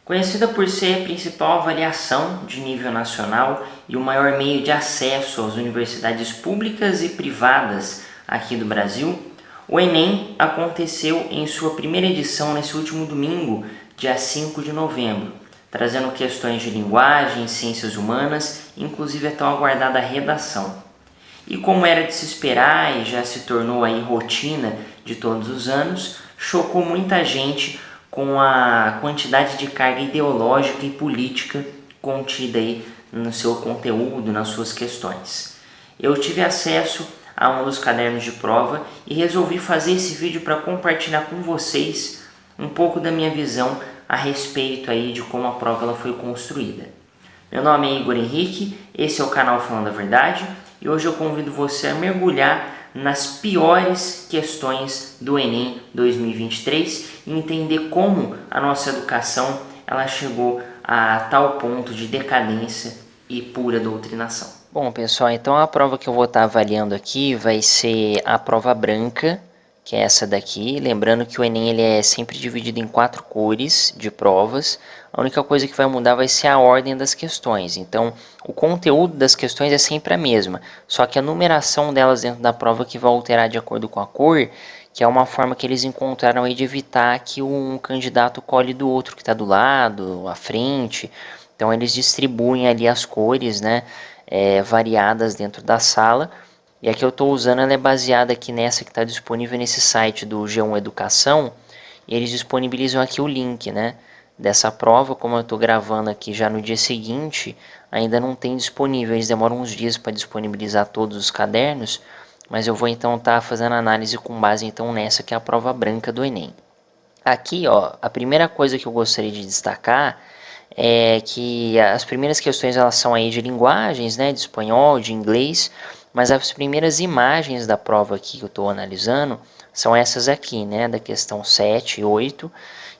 Conhecida por ser a principal avaliação de nível nacional e o maior meio de acesso às universidades públicas e privadas aqui do Brasil, o Enem aconteceu em sua primeira edição nesse último domingo, dia 5 de novembro, trazendo questões de linguagem, ciências humanas, inclusive a tão aguardada redação. E como era de se esperar e já se tornou aí rotina de todos os anos, chocou muita gente com a quantidade de carga ideológica e política contida aí no seu conteúdo, nas suas questões. Eu tive acesso a um dos cadernos de prova e resolvi fazer esse vídeo para compartilhar com vocês um pouco da minha visão a respeito aí de como a prova ela foi construída. Meu nome é Igor Henrique, esse é o canal Falando a Verdade e hoje eu convido você a mergulhar nas piores questões do Enem 2023 e entender como a nossa educação ela chegou a tal ponto de decadência e pura doutrinação. Bom, pessoal, então a prova que eu vou estar avaliando aqui vai ser a prova branca, que é essa daqui. Lembrando que o Enem ele é sempre dividido em 4 cores de provas. A única coisa que vai mudar vai ser a ordem das questões. Então, o conteúdo das questões é sempre a mesma, só que a numeração delas dentro da prova que vai alterar de acordo com a cor, que é uma forma que eles encontraram aí de evitar que um candidato colhe do outro que está do lado, à frente. Então, eles distribuem ali as cores, né, variadas dentro da sala. E a que eu estou usando ela é baseada aqui nessa que está disponível nesse site do G1 Educação. E eles disponibilizam aqui o link, né, dessa prova. Como eu estou gravando aqui já no dia seguinte, ainda não tem disponível. Eles demoram uns dias para disponibilizar todos os cadernos. Mas eu vou então estar fazendo análise com base então nessa que é a prova branca do Enem. Aqui, ó, a primeira coisa que eu gostaria de destacar é que as primeiras questões elas são aí de linguagens, né, de espanhol, de inglês, mas as primeiras imagens da prova aqui que eu estou analisando são essas aqui, né, da questão 7 e 8,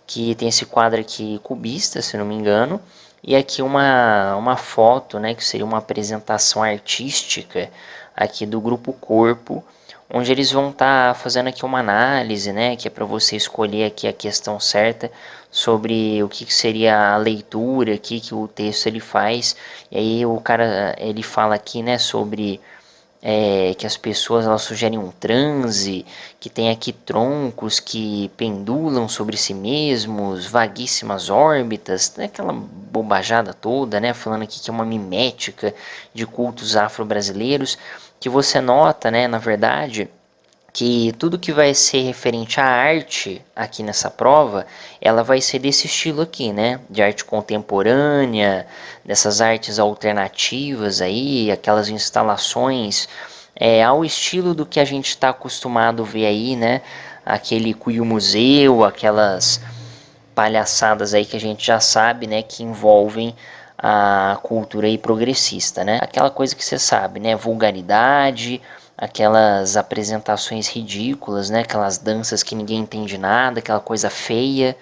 que tem esse quadro aqui cubista, se não me engano, e aqui uma foto, né, que seria uma apresentação artística aqui do grupo Corpo, onde eles vão estar fazendo aqui uma análise, né, que é para você escolher aqui a questão certa sobre o que seria a leitura aqui que o texto ele faz. E aí o cara ele fala aqui, né, sobre que as pessoas elas sugerem um transe, que tem aqui troncos que pendulam sobre si mesmos, vaguíssimas órbitas, né, aquela bobajada toda, né, falando aqui que é uma mimética de cultos afro-brasileiros, que você nota, né, na verdade, que tudo que vai ser referente à arte aqui nessa prova, ela vai ser desse estilo aqui, né? De arte contemporânea, dessas artes alternativas aí, aquelas instalações ao estilo do que a gente está acostumado a ver aí, né? Aquele Cuyo Museu, aquelas palhaçadas aí que a gente já sabe, né? Que envolvem a cultura aí progressista, né? Aquela coisa que você sabe, né? Vulgaridade, aquelas apresentações ridículas, né? Aquelas danças que ninguém entende nada, aquela coisa feia,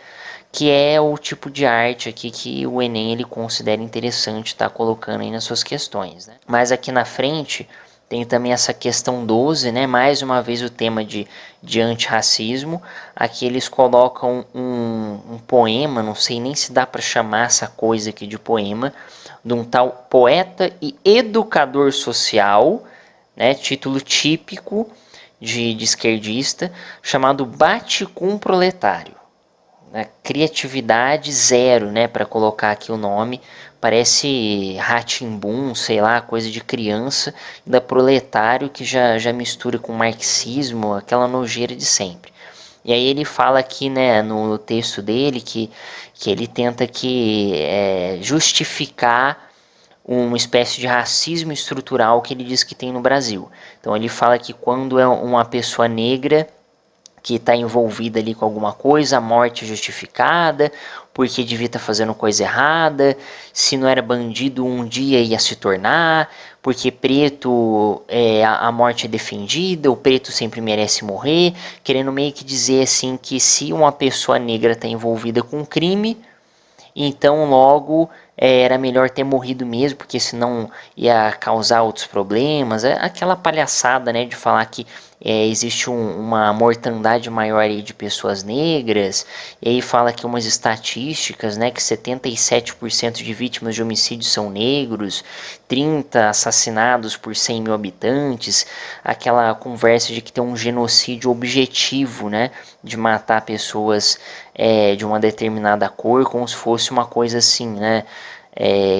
que é o tipo de arte aqui que o Enem ele considera interessante estar colocando aí nas suas questões, né? Mas aqui na frente tem também essa questão 12, né? Mais uma vez o tema de antirracismo. Aqui eles colocam um poema, não sei nem se dá para chamar essa coisa aqui de poema, de um tal poeta e educador social, né, título típico de esquerdista, chamado Bate com Proletário. Né, criatividade zero, né, para colocar aqui o nome. Parece Rá-Tim-Bum, sei lá, coisa de criança, da proletário que já mistura com marxismo, aquela nojeira de sempre. E aí ele fala aqui, né, no texto dele que ele tenta justificar uma espécie de racismo estrutural que ele diz que tem no Brasil. Então ele fala que quando é uma pessoa negra que está envolvida ali com alguma coisa, a morte é justificada, porque devia estar fazendo coisa errada, se não era bandido um dia ia se tornar, porque preto a morte é defendida, o preto sempre merece morrer, querendo meio que dizer assim que se uma pessoa negra está envolvida com crime, então logo era melhor ter morrido mesmo, porque senão ia causar outros problemas. É aquela palhaçada, né, de falar que existe uma mortandade maior aí de pessoas negras, e aí fala que umas estatísticas, né, que 77% de vítimas de homicídio são negros, 30 assassinados por 100 mil habitantes, aquela conversa de que tem um genocídio objetivo, né, de matar pessoas de uma determinada cor, como se fosse uma coisa assim, né,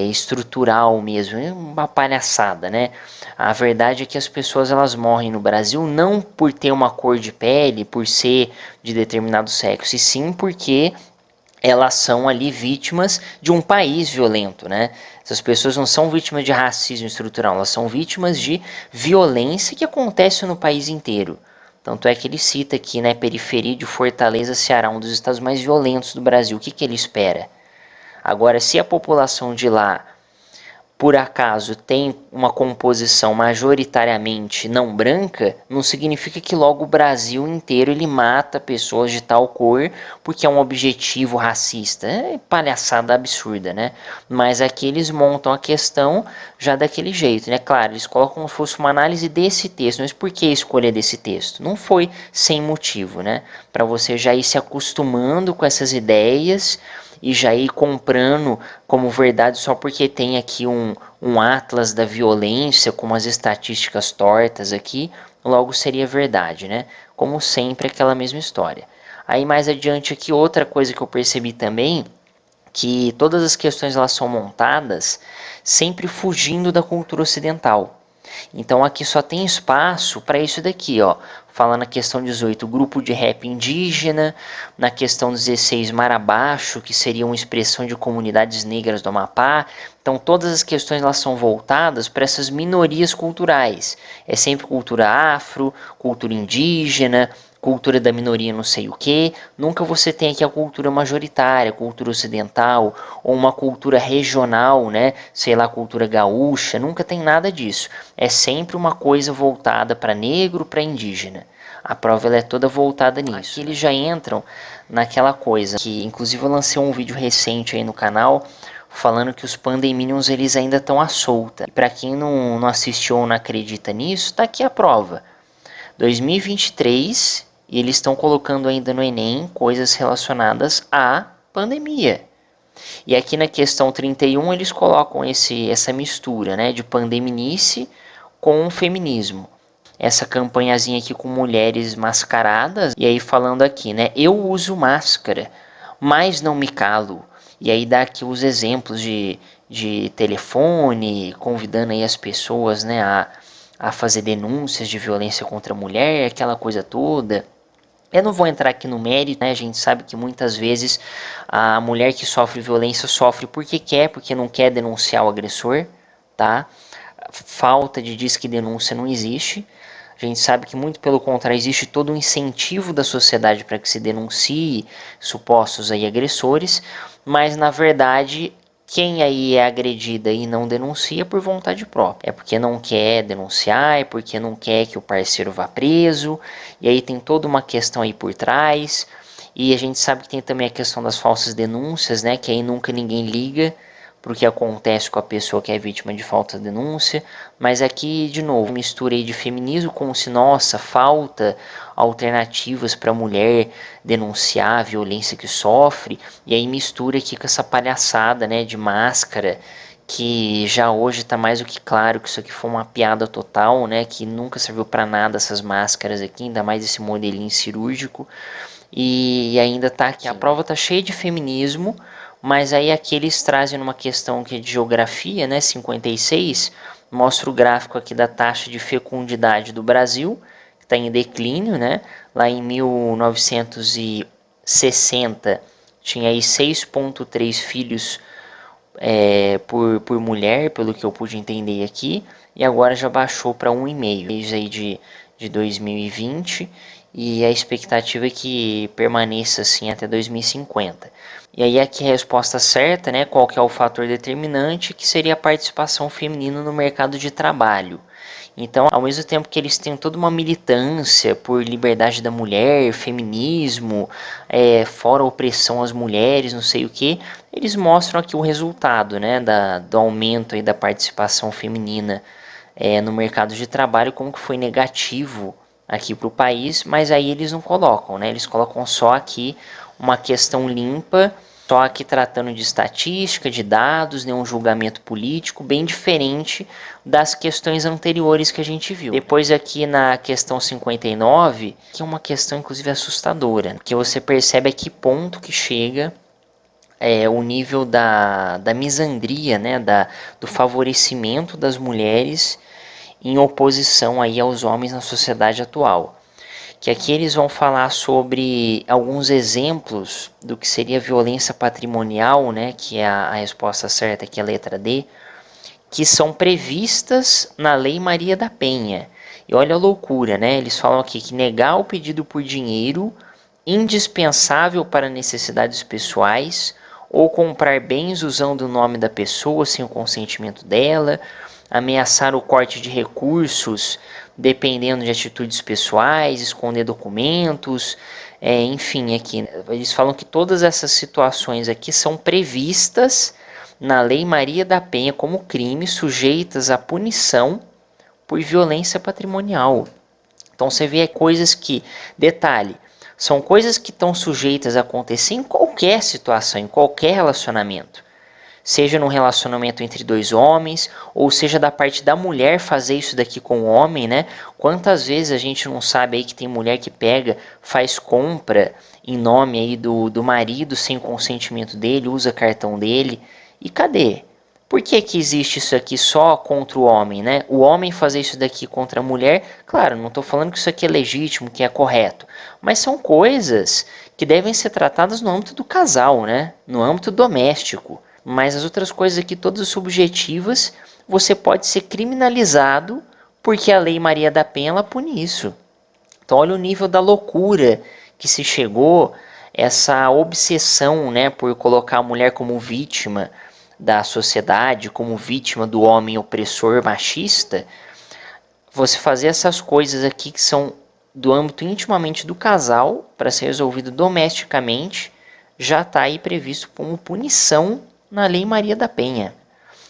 estrutural mesmo, é uma palhaçada, né? A verdade é que as pessoas elas morrem no Brasil não por ter uma cor de pele, por ser de determinado sexo, e sim porque elas são ali vítimas de um país violento, né? Essas pessoas não são vítimas de racismo estrutural, elas são vítimas de violência que acontece no país inteiro. Tanto é que ele cita aqui, né, periferia de Fortaleza, Ceará, um dos estados mais violentos do Brasil. O que que ele espera? Agora, se a população de lá, por acaso, tem uma composição majoritariamente não branca, não significa que logo o Brasil inteiro ele mata pessoas de tal cor porque é um objetivo racista. É palhaçada absurda, né? Mas aqui eles montam a questão já daquele jeito, né? Claro, eles colocam como se fosse uma análise desse texto, mas por que a escolha desse texto? Não foi sem motivo, né? Para você já ir se acostumando com essas ideias e já ir comprando como verdade só porque tem aqui um atlas da violência com umas estatísticas tortas aqui, logo seria verdade, né? Como sempre, aquela mesma história. Aí mais adiante aqui, outra coisa que eu percebi também, que todas as questões elas são montadas sempre fugindo da cultura ocidental. Então aqui só tem espaço para isso daqui, ó. Fala na questão 18, grupo de rap indígena, na questão 16, Mar Abaixo, que seria uma expressão de comunidades negras do Amapá. Então todas as questões elas são voltadas para essas minorias culturais. É sempre cultura afro, cultura indígena, cultura da minoria não sei o que, nunca você tem aqui a cultura majoritária, cultura ocidental, ou uma cultura regional, né? Sei lá, cultura gaúcha, nunca tem nada disso. É sempre uma coisa voltada para negro, para indígena. A prova ela é toda voltada nisso. Aqui eles já entram naquela coisa que, inclusive, eu lancei um vídeo recente aí no canal falando que os Pandeminions eles ainda estão à solta. E para quem não assistiu ou não acredita nisso, tá aqui a prova. 2023 e eles estão colocando ainda no Enem coisas relacionadas à pandemia. E aqui na questão 31 eles colocam essa mistura, né, de pandeminice com feminismo. Essa campanhazinha aqui com mulheres mascaradas, e aí falando aqui, né, eu uso máscara, mas não me calo. E aí dá aqui os exemplos de telefone, convidando aí as pessoas, né, a fazer denúncias de violência contra a mulher, aquela coisa toda. Eu não vou entrar aqui no mérito, né? A gente sabe que muitas vezes a mulher que sofre violência sofre porque quer, porque não quer denunciar o agressor, tá? Falta de disque denúncia não existe. A gente sabe que muito pelo contrário existe todo um incentivo da sociedade para que se denuncie supostos aí agressores, mas na verdade quem aí é agredida e não denuncia por vontade própria. É porque não quer denunciar, é porque não quer que o parceiro vá preso, e aí tem toda uma questão aí por trás. E a gente sabe que tem também a questão das falsas denúncias, né? Que aí nunca ninguém liga para o que acontece com a pessoa que é vítima de falta de denúncia, mas aqui, de novo, mistura aí de feminismo como se, nossa, falta alternativas para a mulher denunciar a violência que sofre, e aí mistura aqui com essa palhaçada, né, de máscara, que já hoje está mais do que claro que isso aqui foi uma piada total, né, que nunca serviu para nada essas máscaras aqui, ainda mais esse modelinho cirúrgico, e ainda tá aqui, a prova tá cheia de feminismo, mas aí aqui eles trazem uma questão que é de geografia, né, 56, mostra o gráfico aqui da taxa de fecundidade do Brasil, que está em declínio, né, lá em 1960 tinha aí 6,3 filhos por mulher, pelo que eu pude entender aqui, e agora já baixou para 1,5 desde aí de 2020, e a expectativa é que permaneça assim até 2050. E aí aqui a resposta certa, né, qual que é o fator determinante, que seria a participação feminina no mercado de trabalho. Então, ao mesmo tempo que eles têm toda uma militância por liberdade da mulher, feminismo, fora a opressão às mulheres, não sei o que, eles mostram aqui o resultado, né, do aumento aí da participação feminina no mercado de trabalho, como que foi negativo aqui para o país, mas aí eles não colocam, né? Eles colocam só aqui uma questão limpa, só aqui tratando de estatística, de dados, nenhum julgamento político, bem diferente das questões anteriores que a gente viu. Depois aqui na questão 59, que é uma questão inclusive assustadora, que você percebe a que ponto que chega o nível da misandria, né, do favorecimento das mulheres em oposição aí aos homens na sociedade atual. Que aqui eles vão falar sobre alguns exemplos do que seria violência patrimonial, né, que é a resposta certa, que é a letra D, que são previstas na Lei Maria da Penha. E olha a loucura, né? Eles falam aqui que negar o pedido por dinheiro indispensável para necessidades pessoais ou comprar bens usando o nome da pessoa sem o consentimento dela, ameaçar o corte de recursos dependendo de atitudes pessoais, esconder documentos, enfim, aqui eles falam que todas essas situações aqui são previstas na Lei Maria da Penha como crimes sujeitas à punição por violência patrimonial. Então você vê coisas que, detalhe, são coisas que estão sujeitas a acontecer em qualquer situação, em qualquer relacionamento. Seja num relacionamento entre dois homens, ou seja da parte da mulher fazer isso daqui com o homem, né? Quantas vezes a gente não sabe aí que tem mulher que pega, faz compra em nome aí do marido sem consentimento dele, usa cartão dele, e cadê? Por que que existe isso aqui só contra o homem, né? O homem fazer isso daqui contra a mulher, claro, não estou falando que isso aqui é legítimo, que é correto, mas são coisas que devem ser tratadas no âmbito do casal, né? No âmbito doméstico. Mas as outras coisas aqui, todas subjetivas, você pode ser criminalizado porque a Lei Maria da Penha ela pune isso. Então olha o nível da loucura que se chegou, essa obsessão, né, por colocar a mulher como vítima da sociedade, como vítima do homem opressor machista. Você fazer essas coisas aqui que são do âmbito intimamente do casal, para ser resolvido domesticamente, já está aí previsto como punição na Lei Maria da Penha.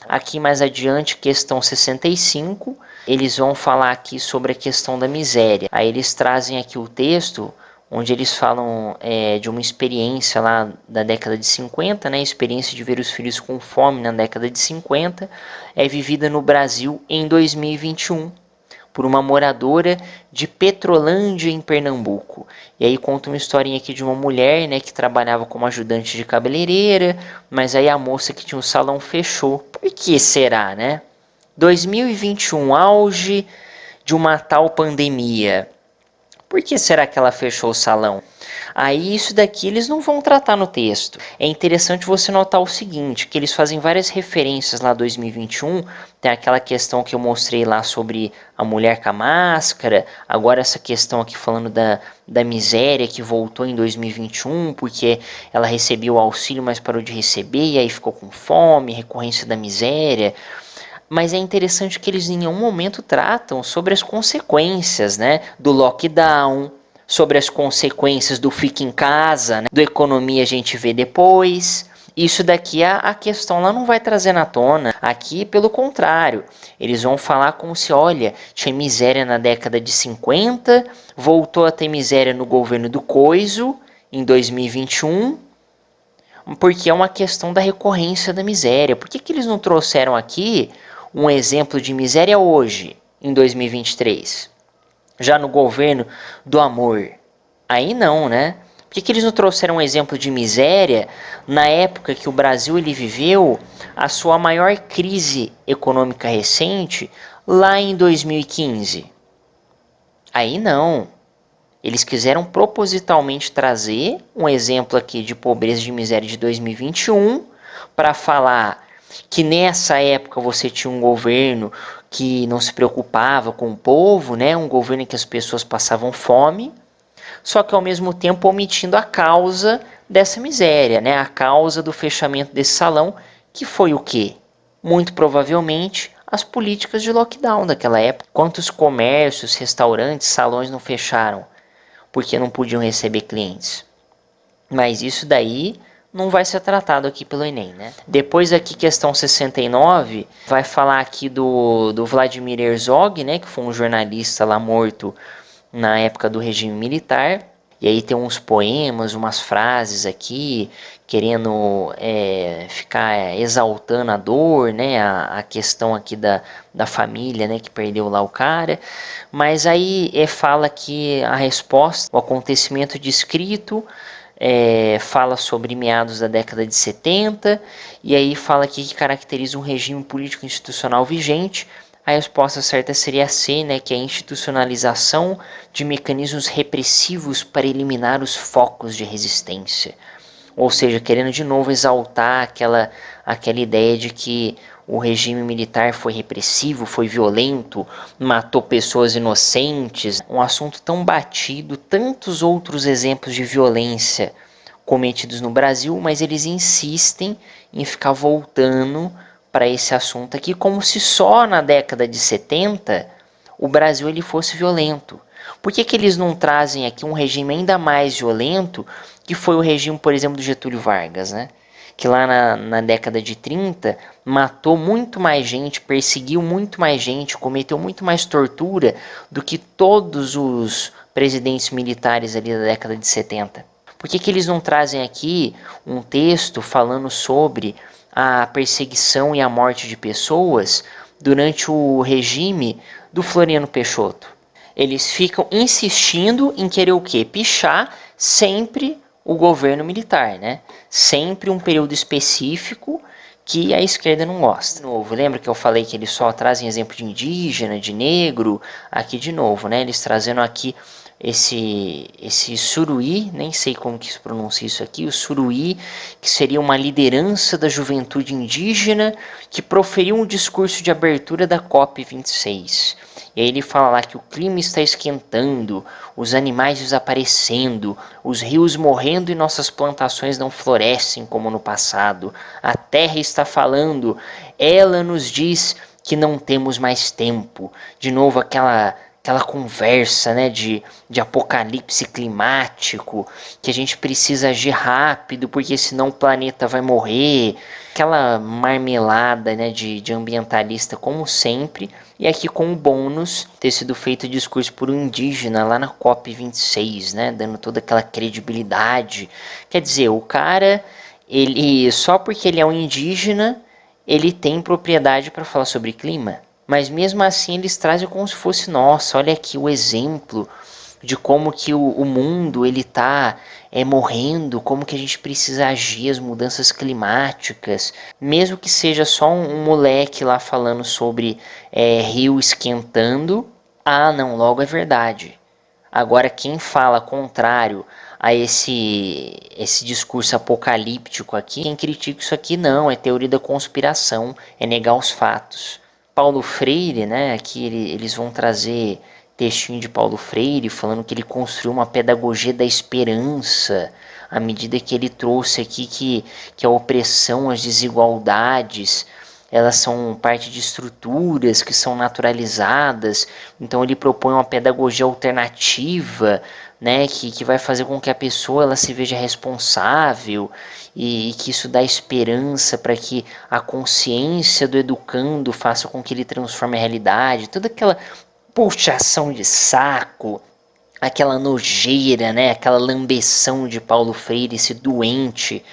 Aqui mais adiante, questão 65, eles vão falar aqui sobre a questão da miséria. Aí eles trazem aqui o texto onde eles falam de uma experiência lá da década de 50, né? Experiência de ver os filhos com fome na década de 50, é vivida no Brasil em 2021 por uma moradora de Petrolândia, em Pernambuco. E aí conta uma historinha aqui de uma mulher, né, que trabalhava como ajudante de cabeleireira, mas aí a moça que tinha um salão fechou. Por que será, né? 2021, auge de uma tal pandemia. Por que será que ela fechou o salão? Aí isso daqui eles não vão tratar no texto. É interessante você notar o seguinte, que eles fazem várias referências lá em 2021, tem aquela questão que eu mostrei lá sobre a mulher com a máscara, agora essa questão aqui falando da miséria que voltou em 2021, porque ela recebeu o auxílio, mas parou de receber, e aí ficou com fome, recorrência da miséria. Mas é interessante que eles em nenhum momento tratam sobre as consequências, né, do lockdown, sobre as consequências do fica em casa, né, do economia a gente vê depois. Isso daqui a questão lá não vai trazer na tona. Aqui, pelo contrário, eles vão falar como se, olha, tinha miséria na década de 50, voltou a ter miséria no governo do Coiso, em 2021, porque é uma questão da recorrência da miséria. Por que que eles não trouxeram aqui um exemplo de miséria hoje, em 2023? Já no governo do amor. Aí não, né? Por que que eles não trouxeram um exemplo de miséria na época que o Brasil ele viveu a sua maior crise econômica recente, lá em 2015? Aí não. Eles quiseram propositalmente trazer um exemplo aqui de pobreza e de miséria de 2021 para falar que nessa época você tinha um governo que não se preocupava com o povo, né? Um governo em que as pessoas passavam fome, só que ao mesmo tempo omitindo a causa dessa miséria, né? A causa do fechamento desse salão, que foi o quê? Muito provavelmente as políticas de lockdown daquela época. Quantos comércios, restaurantes, salões não fecharam porque não podiam receber clientes? Mas isso daí não vai ser tratado aqui pelo Enem, né? Depois aqui, questão 69, vai falar aqui do Vladimir Herzog, né? Que foi um jornalista lá morto na época do regime militar. E aí tem uns poemas, umas frases aqui, querendo ficar exaltando a dor, né? A questão aqui da família, né? Que perdeu lá o cara. Mas aí fala que a resposta, o acontecimento descrito, fala sobre meados da década de 70, e aí fala aqui que caracteriza um regime político institucional vigente. A resposta certa seria C, né, que é a institucionalização de mecanismos repressivos para eliminar os focos de resistência. Ou seja, querendo de novo exaltar aquela ideia de que o regime militar foi repressivo, foi violento, matou pessoas inocentes. Um assunto tão batido, tantos outros exemplos de violência cometidos no Brasil, mas eles insistem em ficar voltando para esse assunto aqui, como se só na década de 70 o Brasil ele fosse violento. Por que eles não trazem aqui um regime ainda mais violento, que foi o regime, por exemplo, do Getúlio Vargas, né? Que lá na década de 30 matou muito mais gente, perseguiu muito mais gente, cometeu muito mais tortura do que todos os presidentes militares ali da década de 70. Por que eles não trazem aqui um texto falando sobre a perseguição e a morte de pessoas durante o regime do Floriano Peixoto? Eles ficam insistindo em querer o quê? Pichar sempre o governo militar, né? Sempre um período específico que a esquerda não gosta. De novo, lembra que eu falei que eles só trazem exemplo de indígena, de negro? Aqui de novo, né? Eles trazendo aqui esse Suruí, nem sei como que se pronuncia isso aqui, o Suruí, que seria uma liderança da juventude indígena que proferiu um discurso de abertura da COP26. E aí ele fala lá que o clima está esquentando, os animais desaparecendo, os rios morrendo e nossas plantações não florescem como no passado. A terra está falando, ela nos diz que não temos mais tempo. De novo aquela conversa, né, de apocalipse climático, que a gente precisa agir rápido porque senão o planeta vai morrer. Aquela marmelada, né, de ambientalista como sempre. E aqui com o bônus ter sido feito discurso por um indígena lá na COP26, né, dando toda aquela credibilidade. Quer dizer, o cara, ele só porque ele é um indígena, ele tem propriedade para falar sobre clima. Mas mesmo assim eles trazem como se fosse, nossa, olha aqui o exemplo de como que o mundo ele tá morrendo, como que a gente precisa agir, as mudanças climáticas, mesmo que seja só um moleque lá falando sobre rio esquentando, ah não, logo é verdade. Agora quem fala contrário a esse discurso apocalíptico aqui, quem critica isso aqui não, é teoria da conspiração, é negar os fatos. Paulo Freire, né, aqui eles vão trazer textinho de Paulo Freire falando que ele construiu uma pedagogia da esperança à medida que ele trouxe aqui que a opressão, as desigualdades, elas são parte de estruturas que são naturalizadas. Então ele propõe uma pedagogia alternativa, né, que vai fazer com que a pessoa ela se veja responsável e que isso dá esperança para que a consciência do educando faça com que ele transforme a realidade. Toda aquela puxação de saco, aquela nojeira, né, aquela lambeção de Paulo Freire, esse doente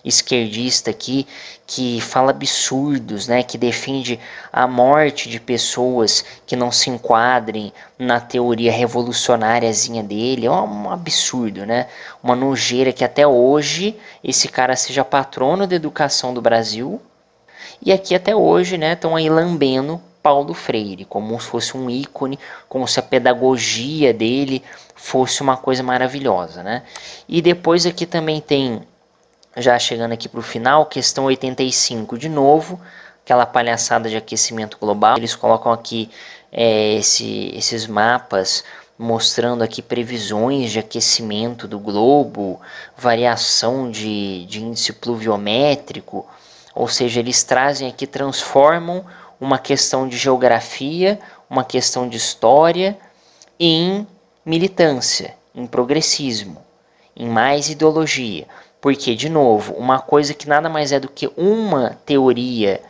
esquerdista aqui que fala absurdos, né, que defende a morte de pessoas que não se enquadrem na teoria revolucionáriazinha dele. É um absurdo, né? Uma nojeira que até hoje esse cara seja patrono da educação do Brasil e aqui até hoje, né, estão aí lambendo Paulo Freire, como se fosse um ícone, como se a pedagogia dele fosse uma coisa maravilhosa, né? E depois aqui também tem, já chegando aqui para o final, questão 85 de novo, aquela palhaçada de aquecimento global. Eles colocam aqui esses mapas mostrando aqui previsões de aquecimento do globo, variação de índice pluviométrico, ou seja, eles trazem aqui, transformam uma questão de geografia, uma questão de história em militância, em progressismo, em mais ideologia. Porque, de novo, uma coisa que nada mais é do que uma teoria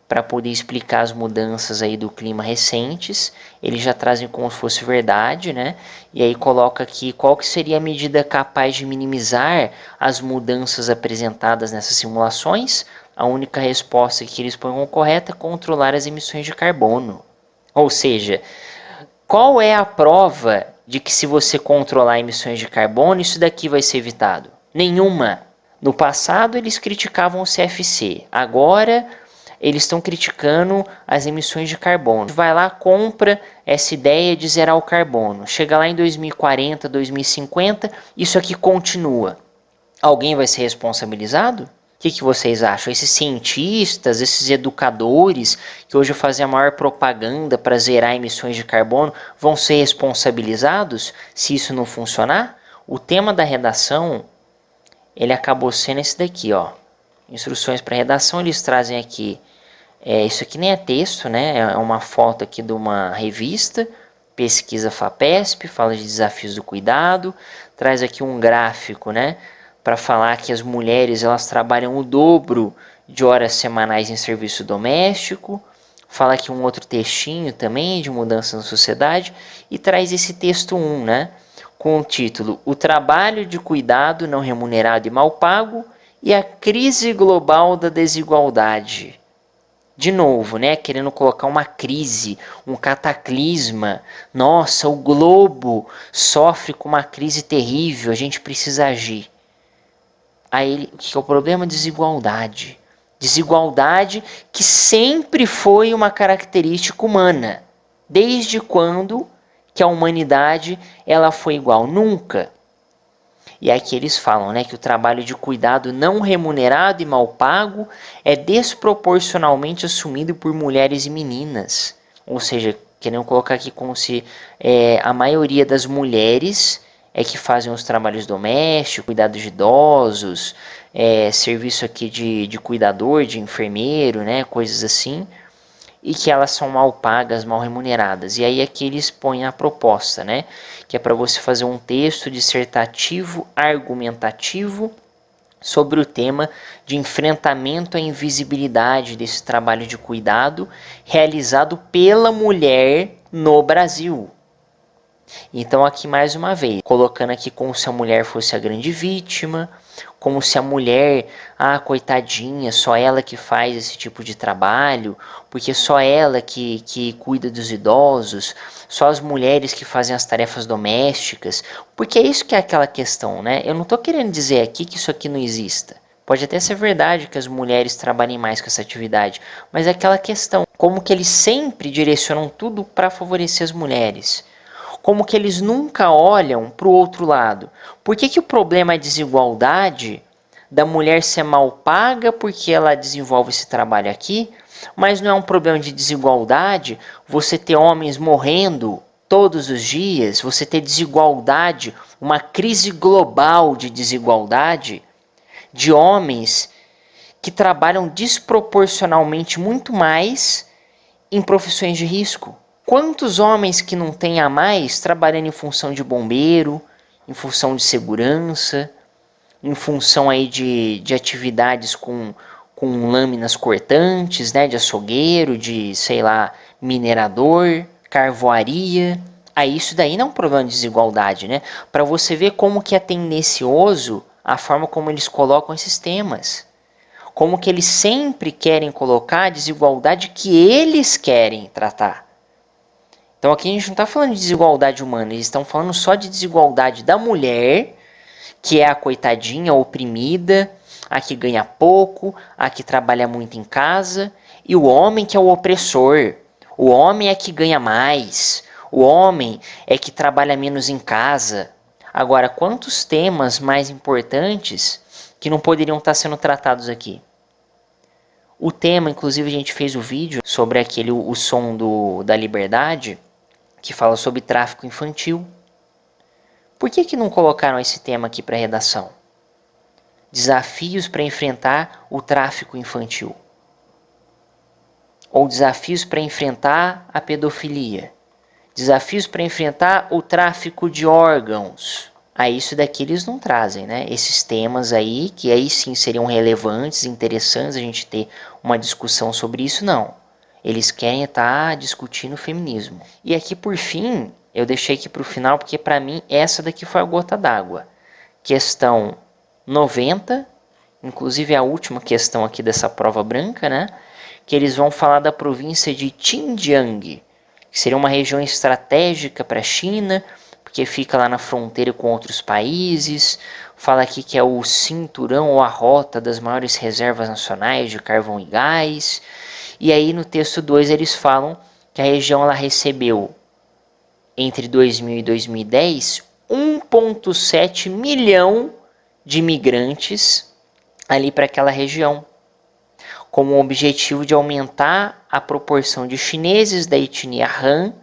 para poder explicar as mudanças aí do clima recentes. Eles já trazem como se fosse verdade, né? E aí coloca aqui qual que seria a medida capaz de minimizar as mudanças apresentadas nessas simulações. A única resposta que eles põem como correta é controlar as emissões de carbono. Ou seja, qual é a prova de que se você controlar emissões de carbono, isso daqui vai ser evitado? Nenhuma. No passado eles criticavam o CFC, agora eles estão criticando as emissões de carbono. Vai lá, compra essa ideia de zerar o carbono. Chega lá em 2040, 2050, isso aqui continua. Alguém vai ser responsabilizado? O que vocês acham? Esses cientistas, esses educadores que hoje fazem a maior propaganda para zerar emissões de carbono, vão ser responsabilizados se isso não funcionar? O tema da redação, ele acabou sendo esse daqui, ó. Instruções para redação, eles trazem aqui, isso aqui nem é texto, né? É uma foto aqui de uma revista, Pesquisa FAPESP, fala de desafios do cuidado, traz aqui um gráfico, né? Para falar que as mulheres elas trabalham o dobro de horas semanais em serviço doméstico, fala aqui um outro textinho também de mudança na sociedade e traz esse texto 1, né? Com o título O trabalho de cuidado não remunerado e mal pago e a crise global da desigualdade. De novo, né, querendo colocar uma crise, um cataclisma. Nossa, o globo sofre com uma crise terrível, a gente precisa agir. Aí, o que é o problema? Desigualdade. Desigualdade que sempre foi uma característica humana. Desde quando que a humanidade ela foi igual? Nunca. E aqui eles falam, né, que o trabalho de cuidado não remunerado e mal pago é desproporcionalmente assumido por mulheres e meninas. Ou seja, querendo colocar aqui como se a maioria das mulheres é que fazem os trabalhos domésticos, cuidado de idosos, serviço aqui de cuidador, de enfermeiro, né, coisas assim, e que elas são mal pagas, mal remuneradas. E aí aqui eles põem a proposta, né? Que é para você fazer um texto dissertativo, argumentativo, sobre o tema de enfrentamento à invisibilidade desse trabalho de cuidado realizado pela mulher no Brasil. Então aqui mais uma vez, colocando aqui como se a mulher fosse a grande vítima, como se a mulher, coitadinha, só ela que faz esse tipo de trabalho, porque só ela que cuida dos idosos, só as mulheres que fazem as tarefas domésticas, porque é isso que é aquela questão, né? Eu não estou querendo dizer aqui que isso aqui não exista. Pode até ser verdade que as mulheres trabalhem mais com essa atividade, mas é aquela questão, como que eles sempre direcionam tudo para favorecer as mulheres. Como que eles nunca olham para o outro lado. Por que o problema é desigualdade da mulher ser mal paga porque ela desenvolve esse trabalho aqui, mas não é um problema de desigualdade você ter homens morrendo todos os dias, você ter desigualdade, uma crise global de desigualdade de homens que trabalham desproporcionalmente muito mais em profissões de risco. Quantos homens que não têm a mais trabalhando em função de bombeiro, em função de segurança, em função aí de atividades com lâminas cortantes, né, de açougueiro, de, sei lá, minerador, carvoaria. Aí isso daí não é um problema de desigualdade, né? Para você ver como que é tendencioso a forma como eles colocam esses temas. Como que eles sempre querem colocar a desigualdade que eles querem tratar. Então aqui a gente não está falando de desigualdade humana, eles estão falando só de desigualdade da mulher, que é a coitadinha, a oprimida, a que ganha pouco, a que trabalha muito em casa, e o homem que é o opressor. O homem é que ganha mais, o homem é que trabalha menos em casa. Agora, quantos temas mais importantes que não poderiam estar sendo tratados aqui? O tema, inclusive a gente fez o vídeo sobre aquele o som da liberdade, que fala sobre tráfico infantil. Por que não colocaram esse tema aqui para a redação? Desafios para enfrentar o tráfico infantil. Ou desafios para enfrentar a pedofilia. Desafios para enfrentar o tráfico de órgãos. Aí isso daqui eles não trazem, né? Esses temas aí, que aí sim seriam relevantes, interessantes a gente ter uma discussão sobre isso, não. Eles querem estar discutindo o feminismo. E aqui por fim, eu deixei aqui para o final, porque para mim essa daqui foi a gota d'água. Questão 90, inclusive a última questão aqui dessa prova branca, né? Que eles vão falar da província de Xinjiang, que seria uma região estratégica para a China, porque fica lá na fronteira com outros países. Fala aqui que é o cinturão ou a rota das maiores reservas nacionais de carvão e gás. E aí no texto 2 eles falam que a região ela recebeu entre 2000 e 2010 1,7 milhão de imigrantes ali para aquela região, como o objetivo de aumentar a proporção de chineses da etnia Han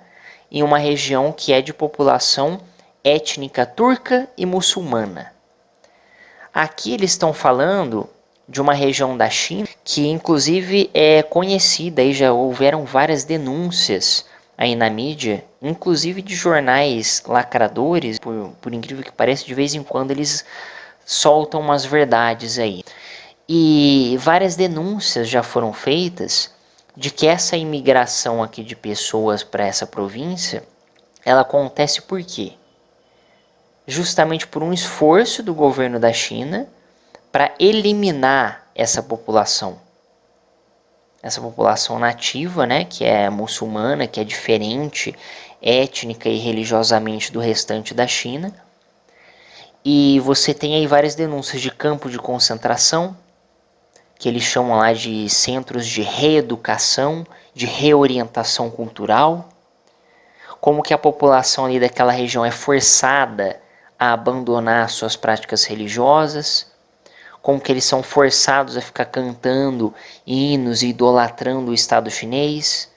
em uma região que é de população étnica turca e muçulmana. Aqui eles estão falando de uma região da China que inclusive é conhecida e já houveram várias denúncias aí na mídia, inclusive de jornais lacradores, por incrível que pareça, de vez em quando eles soltam umas verdades aí. E várias denúncias já foram feitas de que essa imigração aqui de pessoas para essa província, ela acontece por quê? Justamente por um esforço do governo da China para eliminar essa população nativa, né, que é muçulmana, que é diferente étnica e religiosamente do restante da China. E você tem aí várias denúncias de campo de concentração, que eles chamam lá de centros de reeducação, de reorientação cultural, como que a população ali daquela região é forçada a abandonar suas práticas religiosas, como que eles são forçados a ficar cantando hinos e idolatrando o Estado chinês,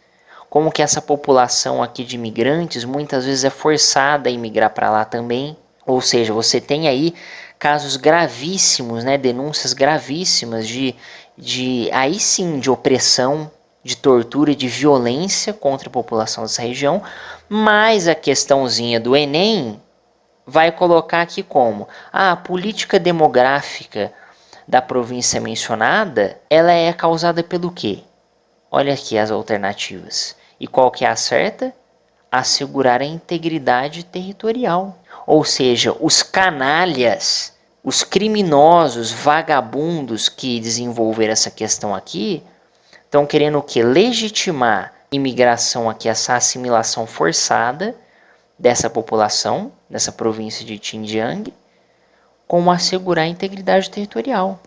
como que essa população aqui de imigrantes muitas vezes é forçada a imigrar para lá também. Ou seja, você tem aí casos gravíssimos, né, denúncias gravíssimas aí sim, de opressão, de tortura, de violência contra a população dessa região, mas a questãozinha do Enem vai colocar aqui como a política demográfica da província mencionada, ela é causada pelo quê? Olha aqui as alternativas. E qual que é a certa? Assegurar a integridade territorial. Ou seja, os canalhas, os criminosos, vagabundos que desenvolveram essa questão aqui, estão querendo o quê? Legitimar imigração aqui, essa assimilação forçada dessa população, dessa província de Xinjiang, como assegurar a integridade territorial.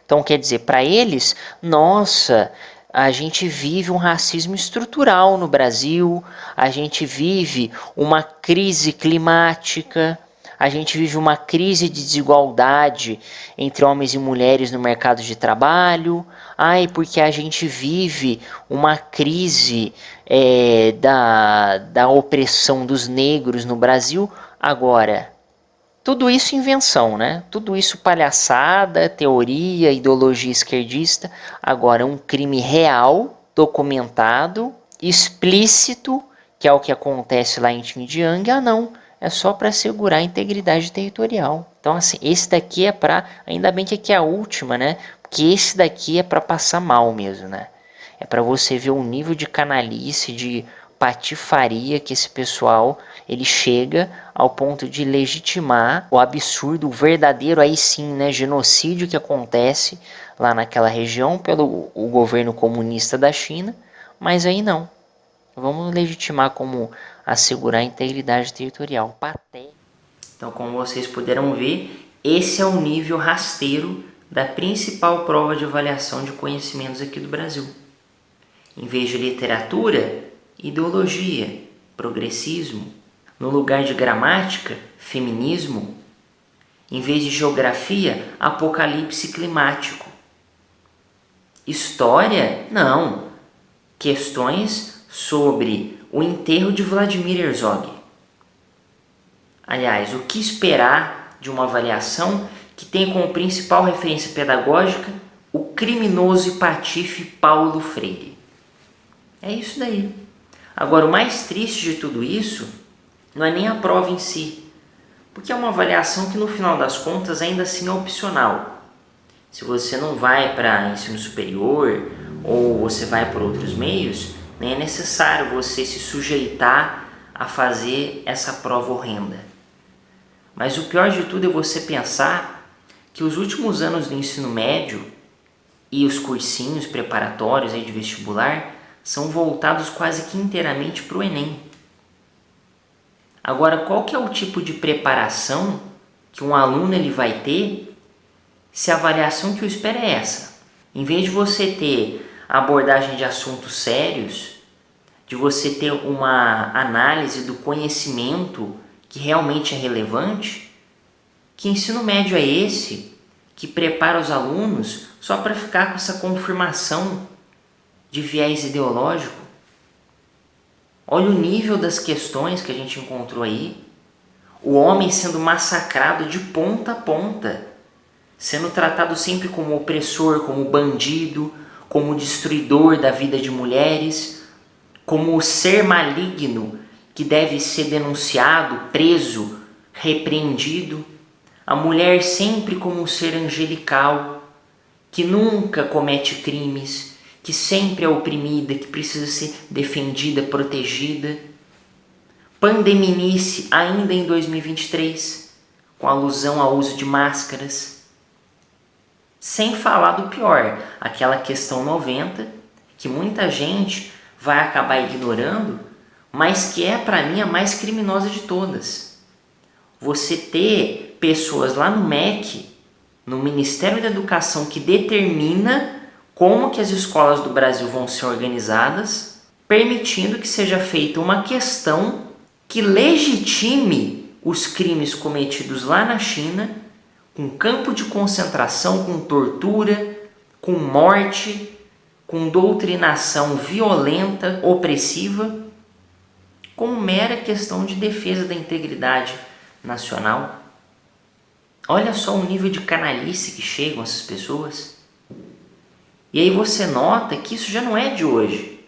Então, quer dizer, para eles, nossa, a gente vive um racismo estrutural no Brasil, a gente vive uma crise climática, a gente vive uma crise de desigualdade entre homens e mulheres no mercado de trabalho, porque a gente vive uma crise da opressão dos negros no Brasil. Agora, tudo isso invenção, né? Tudo isso palhaçada, teoria, ideologia esquerdista. Agora, um crime real, documentado, explícito, que é o que acontece lá em Xinjiang, não. É só para assegurar a integridade territorial. Então, assim, esse daqui é para... Ainda bem que aqui é a última, né? Porque esse daqui é para passar mal mesmo, né? É para você ver o nível de canalice, de patifaria que esse pessoal ele chega ao ponto de legitimar o absurdo, o verdadeiro aí sim, né, genocídio que acontece lá naquela região pelo o governo comunista da China, mas aí não. Vamos legitimar como assegurar a integridade territorial. Patético. Então, como vocês puderam ver, esse é o nível rasteiro da principal prova de avaliação de conhecimentos aqui do Brasil. Em vez de literatura, ideologia, progressismo. No lugar de gramática, feminismo. Em vez de geografia, apocalipse climático. História, não. Questões sobre o enterro de Vladimir Herzog. Aliás, o que esperar de uma avaliação que tem como principal referência pedagógica o criminoso e patife Paulo Freire? É isso daí. Agora, o mais triste de tudo isso não é nem a prova em si, porque é uma avaliação que no final das contas ainda assim é opcional. Se você não vai para ensino superior ou você vai por outros meios, nem é necessário você se sujeitar a fazer essa prova horrenda. Mas o pior de tudo é você pensar que os últimos anos do ensino médio e os cursinhos preparatórios aí de vestibular são voltados quase que inteiramente para o Enem. Agora, qual que é o tipo de preparação que um aluno ele vai ter se a avaliação que o espera é essa? Em vez de você ter a abordagem de assuntos sérios, de você ter uma análise do conhecimento que realmente é relevante, que ensino médio é esse que prepara os alunos só para ficar com essa confirmação de viés ideológico? Olha o nível das questões que a gente encontrou aí. O homem sendo massacrado de ponta a ponta, sendo tratado sempre como opressor, como bandido, como destruidor da vida de mulheres, como o ser maligno que deve ser denunciado, preso, repreendido. A mulher sempre como um ser angelical, que nunca comete crimes, que sempre é oprimida, que precisa ser defendida, protegida. Pandeminice ainda em 2023, com alusão ao uso de máscaras. Sem falar do pior, aquela questão 90, que muita gente vai acabar ignorando, mas que é para mim a mais criminosa de todas. Você ter pessoas lá no MEC, no Ministério da Educação, que determina como que as escolas do Brasil vão ser organizadas, permitindo que seja feita uma questão que legitime os crimes cometidos lá na China, com campo de concentração, com tortura, com morte, com doutrinação violenta, opressiva, como mera questão de defesa da integridade nacional. Olha só o nível de canalice que chegam essas pessoas. E aí você nota que isso já não é de hoje.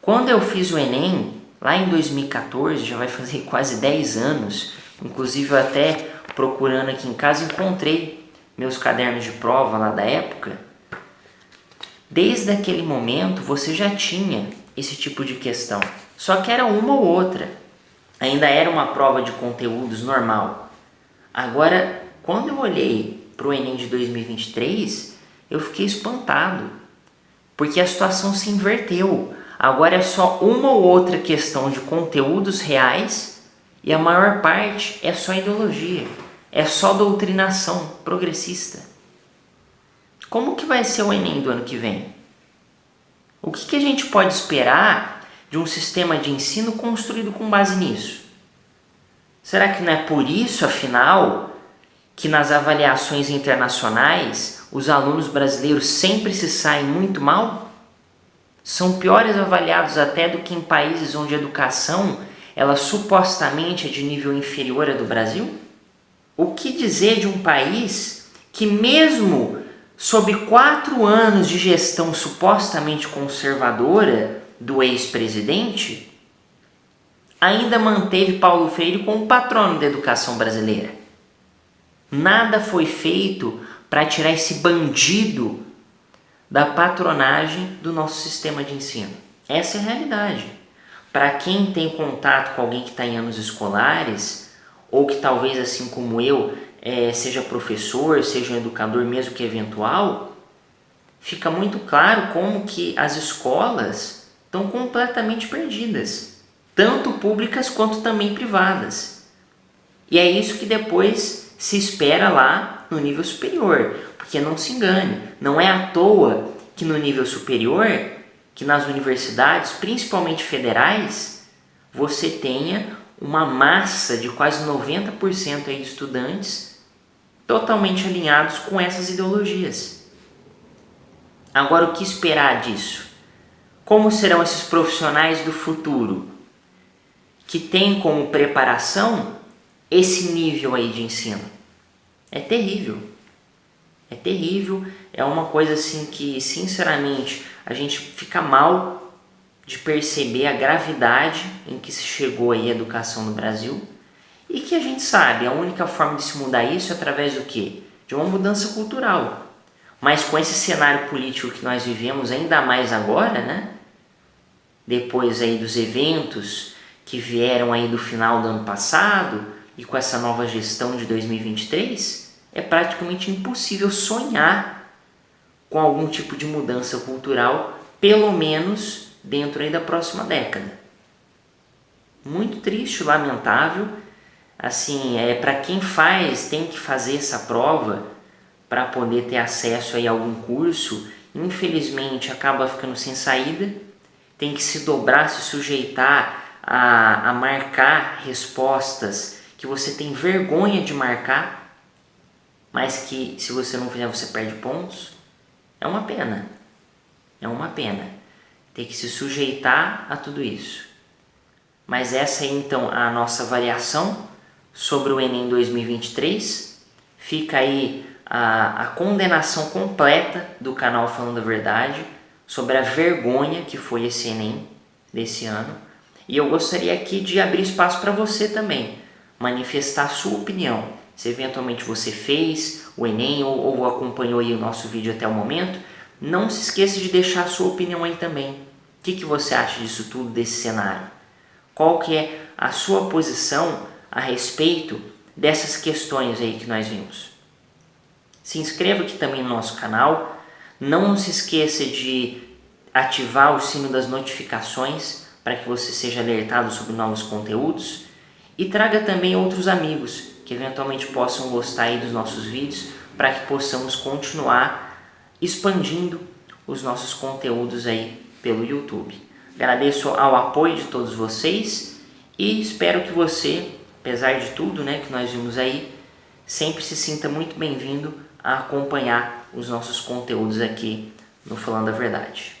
Quando eu fiz o Enem, lá em 2014, já vai fazer quase 10 anos, inclusive eu até procurando aqui em casa encontrei meus cadernos de prova lá da época. Desde aquele momento você já tinha esse tipo de questão, só que era uma ou outra. Ainda era uma prova de conteúdos normal. Agora, quando eu olhei para o Enem de 2023, eu fiquei espantado, porque a situação se inverteu. Agora é só uma ou outra questão de conteúdos reais e a maior parte é só ideologia, é só doutrinação progressista. Como que vai ser o Enem do ano que vem? O que a gente pode esperar de um sistema de ensino construído com base nisso? Será que não é por isso, afinal, que nas avaliações internacionais os alunos brasileiros sempre se saem muito mal? São piores avaliados até do que em países onde a educação ela supostamente é de nível inferior à do Brasil? O que dizer de um país que mesmo sob 4 anos de gestão supostamente conservadora do ex-presidente, ainda manteve Paulo Freire como patrono da educação brasileira? Nada foi feito para tirar esse bandido da patronagem do nosso sistema de ensino. Essa é a realidade. Para quem tem contato com alguém que está em anos escolares, ou que talvez assim como eu, seja professor, seja um educador mesmo que eventual, fica muito claro como que as escolas estão completamente perdidas, tanto públicas quanto também privadas. E é isso que depois se espera lá no nível superior, porque não se engane, não é à toa que no nível superior, que nas universidades, principalmente federais, você tenha uma massa de quase 90% aí de estudantes totalmente alinhados com essas ideologias. Agora, o que esperar disso? Como serão esses profissionais do futuro que têm como preparação esse nível aí de ensino? É terrível. É terrível, é uma coisa assim que, sinceramente, a gente fica mal de perceber a gravidade em que se chegou aí a educação no Brasil e que a gente sabe, a única forma de se mudar isso é através do quê? De uma mudança cultural. Mas com esse cenário político que nós vivemos, ainda mais agora, né? Depois aí dos eventos que vieram aí do final do ano passado e com essa nova gestão de 2023, é praticamente impossível sonhar com algum tipo de mudança cultural, pelo menos dentro aí da próxima década. Muito triste, lamentável. Assim, para quem faz, tem que fazer essa prova para poder ter acesso aí a algum curso, infelizmente acaba ficando sem saída, tem que se dobrar, se sujeitar a marcar respostas que você tem vergonha de marcar, mas que se você não fizer você perde pontos. É uma pena, ter que se sujeitar a tudo isso. Mas essa é então a nossa avaliação sobre o Enem 2023. Fica aí a condenação completa do canal Falando a Verdade sobre a vergonha que foi esse Enem desse ano. E eu gostaria aqui de abrir espaço para você também manifestar a sua opinião. Se eventualmente você fez o Enem ou acompanhou aí o nosso vídeo até o momento, não se esqueça de deixar a sua opinião aí também. O que você acha disso tudo, desse cenário? Qual que é a sua posição a respeito dessas questões aí que nós vimos? Se inscreva aqui também no nosso canal. Não se esqueça de ativar o sino das notificações para que você seja alertado sobre novos conteúdos. E traga também outros amigos que eventualmente possam gostar aí dos nossos vídeos para que possamos continuar expandindo os nossos conteúdos aí pelo YouTube. Agradeço ao apoio de todos vocês e espero que você, apesar de tudo, né, que nós vimos aí, sempre se sinta muito bem-vindo a acompanhar os nossos conteúdos aqui no Falando a Verdade.